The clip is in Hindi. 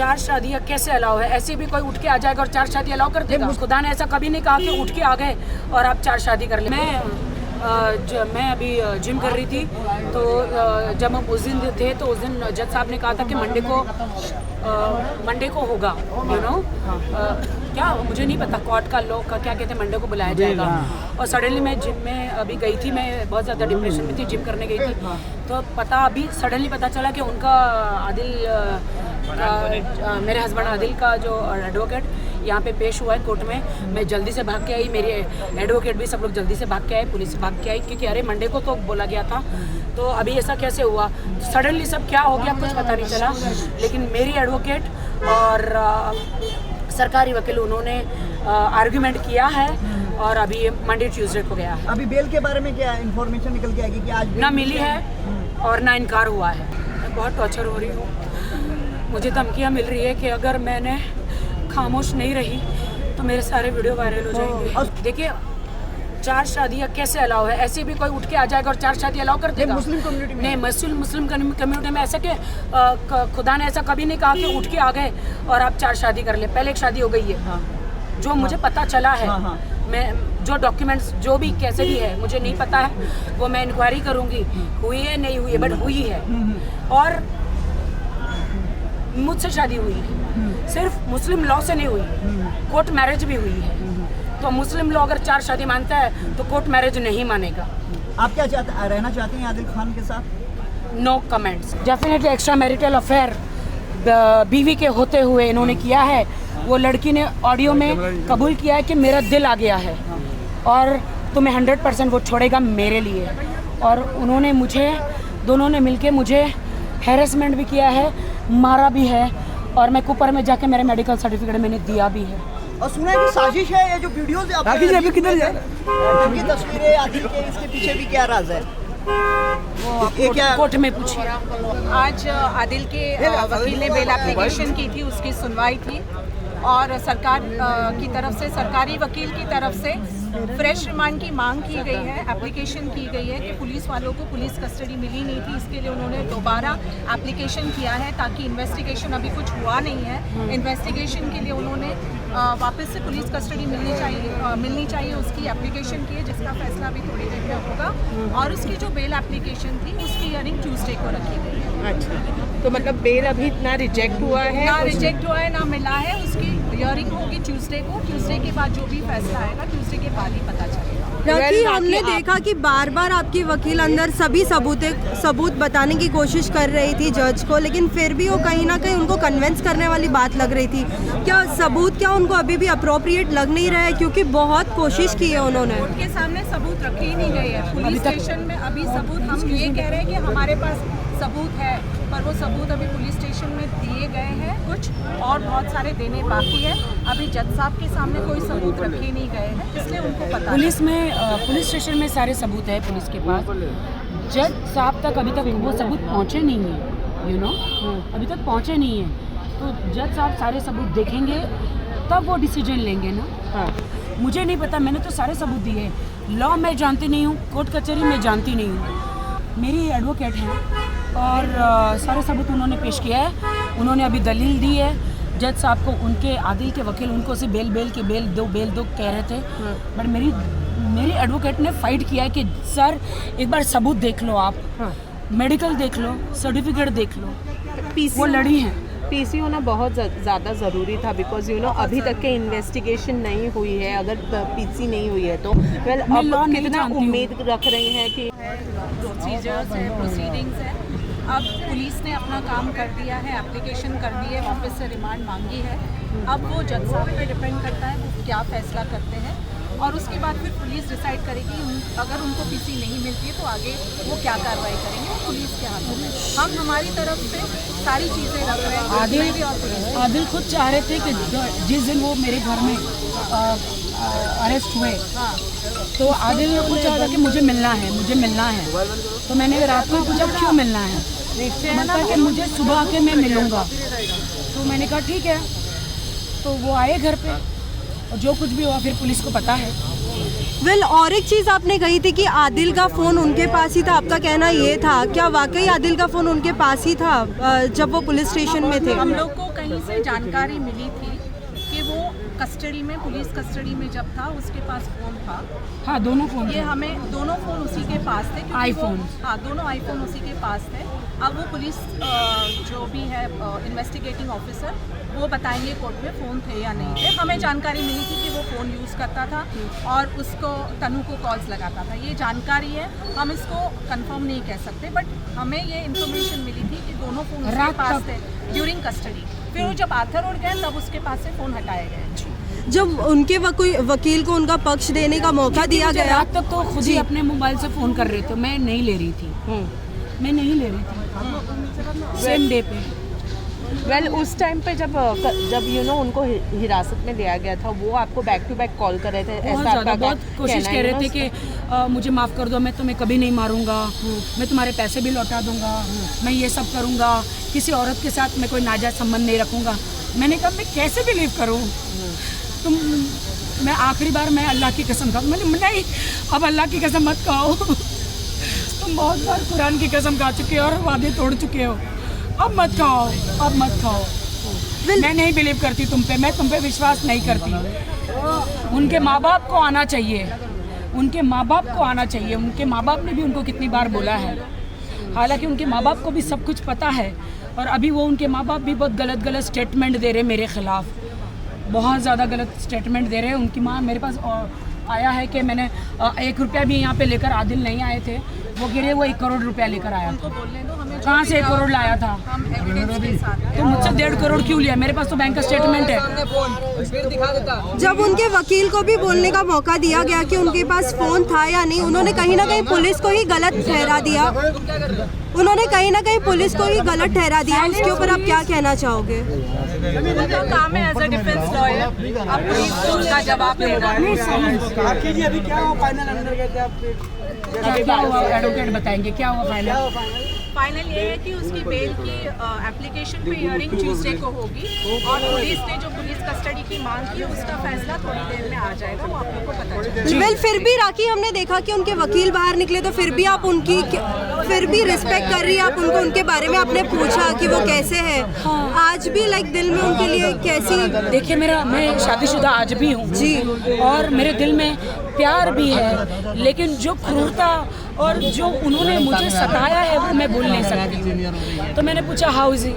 4 शादियाँ कैसे अलाउ है? ऐसे भी कोई उठ के आ जाएगा और 4 शादी अलाउ कर देगा? खुदा ने ऐसा कभी नहीं कहा कि उठ के आ गए और आप 4 शादी कर ले। मैं अभी जिम कर रही थी, तो जब हम उस दिन थे तो उस दिन जज साहब ने कहा था कि मंडे को होगा, क्या मुझे नहीं पता कोर्ट का लॉ का क्या कहते हैं, मंडे को बुलाया जाएगा। और सडनली मैं जिम में अभी गई थी, मैं बहुत ज़्यादा डिप्रेशन में थी, जिम करने गई थी, तो अभी सडनली पता चला कि उनका आदिल मेरे हस्बैंड आदिल का जो एडवोकेट यहाँ पे पेश हुआ है कोर्ट में। मैं जल्दी से भाग के आई, मेरे एडवोकेट भी सब लोग जल्दी से भाग के आए, पुलिस भाग के आई, क्योंकि अरे मंडे को तो बोला गया था, तो अभी ऐसा कैसे हुआ? सडनली सब क्या हो गया कुछ पता नहीं चला। लेकिन मेरी एडवोकेट और सरकारी वकील उन्होंने आर्ग्यूमेंट किया है और अभी मंडे ट्यूसडे को गया है। अभी बेल के बारे में क्या इन्फॉर्मेशन निकल के आएगी कि आज ना मिली है और ना इनकार हुआ है। मैं बहुत टॉर्चर हो रही हूँ, मुझे धमकियाँ मिल रही है कि अगर मैंने खामोश नहीं रही तो मेरे सारे वीडियो वायरल हो जाएंगे। देखिए 4 शादियाँ कैसे अलाउ है? ऐसे भी कोई उठ के आ जाएगा और 4 शादी अलाउ कर देगा? मुस्लिम कम्युनिटी में नहीं, मुस्लिम कम्युनिटी में ऐसा कि खुदा ने ऐसा कभी नहीं कहा कि उठ के आ गए और आप 4 शादी कर ले। पहले एक शादी हो गई है, जो मुझे पता चला है। मैं जो डॉक्यूमेंट्स जो भी कैसे भी है मुझे नहीं पता है, वो मैं इंक्वायरी करूँगी हुई है नहीं हुई है, बट हुई है। और मुझसे शादी हुई है, सिर्फ मुस्लिम लॉ से नहीं हुई, कोर्ट मैरिज भी हुई है। तो मुस्लिम लॉ अगर 4 शादी मानता है तो कोर्ट मैरिज नहीं मानेगा। आप क्या रहना चाहते हैं आदिल खान के साथ? No comments. Definitely extra marital affair बीवी के होते हुए इन्होंने किया है। वो लड़की ने ऑडियो में कबूल किया है कि मेरा दिल आ गया है और तुम्हें 100% वो छोड़ेगा मेरे लिए। और उन्होंने दोनों ने मिलके मुझे हैरेसमेंट भी किया है, मारा भी है, और मैं कुपर में जाके मेरे मेडिकल सर्टिफिकेट मैंने दिया भी है। और सुना है कि साजिश है, ये जो वीडियोस किधर जाए की तस्वीरें आदिल के, इसके पीछे भी क्या राज है? वो क्या कोर्ट में पूछिए। आज आदिल के वकील ने बेल एप्लीकेशन की थी, उसकी सुनवाई थी और सरकार की तरफ से, सरकारी वकील की तरफ से फ्रेश रिमांड की मांग की गई है, एप्लीकेशन की गई है कि पुलिस वालों को पुलिस कस्टडी मिली नहीं थी, इसके लिए उन्होंने दोबारा एप्लीकेशन किया है ताकि इन्वेस्टिगेशन, अभी कुछ हुआ नहीं है, इन्वेस्टिगेशन के लिए उन्होंने वापस से पुलिस कस्टडी मिलनी चाहिए उसकी एप्लीकेशन की है, जिसका फैसला अभी थोड़ी देर में होगा। और उसकी जो बेल एप्लीकेशन थी उसकी हियरिंग ट्यूसडे को रखी गई है। अच्छा, तो मतलब बेल अभी ना रिजेक्ट हुआ है ना मिला है, उसकी हियरिंग होगी ट्यूसडे को। ट्यूसडे के बाद जो भी फैसला आएगा ट्यूसडे के बाद ही पता चलेगा। राखी, हमने देखा कि बार बार आपकी वकील अंदर सभी सबूत बताने की कोशिश कर रही थी जज को, लेकिन फिर भी वो कहीं ना कहीं उनको कन्विंस करने वाली बात लग रही थी। क्या उनको अभी भी अप्रोप्रिएट लग नहीं रहा है? क्योंकि बहुत कोशिश की है उन्होंने। उनके सामने सबूत रखे ही नहीं गए हैं पुलिस स्टेशन में। अभी सबूत हम ये कह रहे हैं कि हमारे पास सबूत है, पर वो सबूत अभी पुलिस स्टेशन में दिए गए हैं कुछ, और बहुत सारे देने बाकी है। अभी जज साहब के सामने कोई सबूत रखे नहीं गए हैं, इसलिए उनको पता पुलिस स्टेशन में सारे सबूत है पुलिस के पास। जज साहब तक अभी तक वो सबूत पहुँचे नहीं है, अभी तक पहुँचे नहीं है। तो जज साहब सारे सबूत देखेंगे तब वो डिसीजन लेंगे ना। मुझे नहीं पता, मैंने तो सारे सबूत दिए। लॉ मैं जानती नहीं हूँ, कोर्ट कचहरी में जानती नहीं हूँ। मेरी एडवोकेट हैं और सारे सबूत उन्होंने पेश किया है। उन्होंने अभी दलील दी है जज साहब को, उनके आदिल के वकील उनको से बेल दो कह रहे थे, बट मेरी एडवोकेट ने फाइट किया है कि सर एक बार सबूत देख लो, आप मेडिकल देख लो, सर्टिफिकेट देख लो। वो लड़ी हैं। पीसी होना बहुत ज़्यादा ज़रूरी था, बिकॉज अभी तक के इन्वेस्टिगेशन नहीं हुई है। अगर पीसी नहीं हुई है तो अब कितना उम्मीद रख रही हैं कि प्रोसीजर्स है, प्रोसीडिंग्स है। अब पुलिस ने अपना काम कर दिया है, एप्लीकेशन कर दी है, वापस से रिमांड मांगी है। अब वो जज साहब पे डिपेंड करता है वो क्या फैसला करते हैं, और उसके बाद फिर पुलिस डिसाइड करेगी अगर उनको पीसी नहीं मिलती है तो आगे वो क्या कार्रवाई करेंगे, वो पुलिस के हाथों में। हम हमारी तरफ से सारी चीज़ें रख रहे हैं। आदिल खुद चाह रहे थे कि जिस दिन वो मेरे घर में अरेस्ट हुए, तो आदिल ने खुद चाह रहा कि मुझे मिलना है। तो मैंने रात को पूछा क्यों मिलना है, मतलब कि मुझे सुबह आके मैं मिलूँगा। तो मैंने कहा ठीक है, तो वो आए घर पे, और जो कुछ भी हुआ फिर पुलिस को पता है। और एक चीज़ आपने कही थी कि आदिल का फ़ोन उनके पास ही था, आपका कहना ये था, क्या वाकई आदिल का फ़ोन उनके पास ही था जब वो पुलिस स्टेशन में थे? हम लोग को कहीं कहीं से जानकारी मिली थी कि वो कस्टडी में, पुलिस कस्टडी में जब था उसके पास फ़ोन था। हाँ, दोनों फ़ोन ये हमें दोनों फ़ोन उसी के पास थे क्योंकि आईफोन। हाँ, दोनों आईफोन उसी के पास थे। अब वो पुलिस जो भी है इन्वेस्टिगेटिंग ऑफिसर वो बताएंगे कोर्ट में फ़ोन थे या नहीं थे। हमें जानकारी मिली थी कि वो फ़ोन यूज़ करता था और उसको तनु को कॉल्स लगाता था। ये जानकारी है, हम इसको कंफर्म नहीं कह सकते, बट हमें ये इन्फॉर्मेशन मिली थी कि दोनों फ़ोन उसके पास थे ड्यूरिंग कस्टडी। फिर वो जब आर्थर रोड गए तब उसके पास से फ़ोन हटाए गए। जब उनके वकील को उनका पक्ष देने का मौका दिया गया, रात तक तो खुद ही अपने मोबाइल से फ़ोन कर रहे थे, मैं नहीं ले रही थी। मैं नहीं ले रही थी सेम डे पे। वेल उस टाइम पे जब उनको हिरासत में लिया गया था, वो आपको बैक टू बैक कॉल कर रहे थे? बहुत ज़्यादा, बहुत कोशिश कर रहे थे कि मुझे माफ़ कर दो, मैं तुम्हें कभी नहीं मारूंगा, मैं तुम्हारे पैसे भी लौटा दूंगा, मैं ये सब करूंगा, किसी औरत के साथ मैं कोई नाजायज़ संबंध नहीं रखूंगा। मैंने कहा मैं कैसे बिलीव करूं? मैं आखिरी बार मैं अल्लाह की कसम खाऊं। मैंने नहीं, अब अल्लाह की कसम मत खाओ। तुम बहुत बार कुरान की कसम खा चुके हो और वादे तोड़ चुके हो, अब मत खाओ, अब मत खाओ। मैं नहीं बिलीव करती तुम पे, मैं तुम पे विश्वास नहीं करती। उनके माँ बाप को आना चाहिए, उनके माँ बाप को आना चाहिए। उनके माँ बाप ने भी उनको कितनी बार बोला है, हालांकि उनके माँ बाप को भी सब कुछ पता है, और अभी वो उनके माँ बाप भी बहुत गलत स्टेटमेंट दे रहे हैं मेरे ख़िलाफ़, बहुत ज़्यादा गलत स्टेटमेंट दे रहे हैं। उनकी माँ मेरे पास आया है कि मैंने 1 रुपया भी यहाँ पे लेकर, आदिल नहीं आए थे, वो गिरे, वो 1 करोड़ रुपया लेकर आया था। कहाँ से 1 करोड़ लाया था? हम एविडेंस के साथ। तो मुझसे 1.5 करोड़ क्यों लिया? मेरे पास तो बैंक का स्टेटमेंट है। जब उनके वकील को भी बोलने का मौका दिया गया कि उनके पास फ़ोन था या नहीं, उन्होंने कहीं ना कहीं पुलिस को ही गलत ठहरा दिया। उन्होंने कहीं ना कहीं पुलिस को ही गलत ठहरा दिया। उसके ऊपर आप क्या कहना चाहोगे? उनका काम है एज अ डिफेंस लॉयर, अब पुलिस को उसका जवाब देगा। क्या हुआ एडवोकेट बताएंगे, क्या हुआ फाइनल? फाइनल ये है कि उसकी बेल की एप्लीकेशन पे हियरिंग ट्यूसडे को होगी, और पुलिस ने जो पुलिस कस्टडी की मांग की उसका फैसला थोड़ी देर में आ जाएगा, वो आप लोग को पता चलेगा। वेल फिर भी राखी, हमने देखा कि उनके वकील बाहर निकले तो फिर भी आप उनकी फिर भी रिस्पेक्ट कर रही है, आप उनको उनके बारे में आपने पूछा कि वो कैसे है। आज भी लाइक दिल में उनके लिए कैसी? देखिए मैं शादीशुदा आज भी हूँ जी, और मेरे दिल में प्यार भी है, लेकिन जो क्रूरता और जो उन्होंने मुझे सताया है वो मैं भूल नहीं सकती। तो मैंने पूछा हाउ इज ही,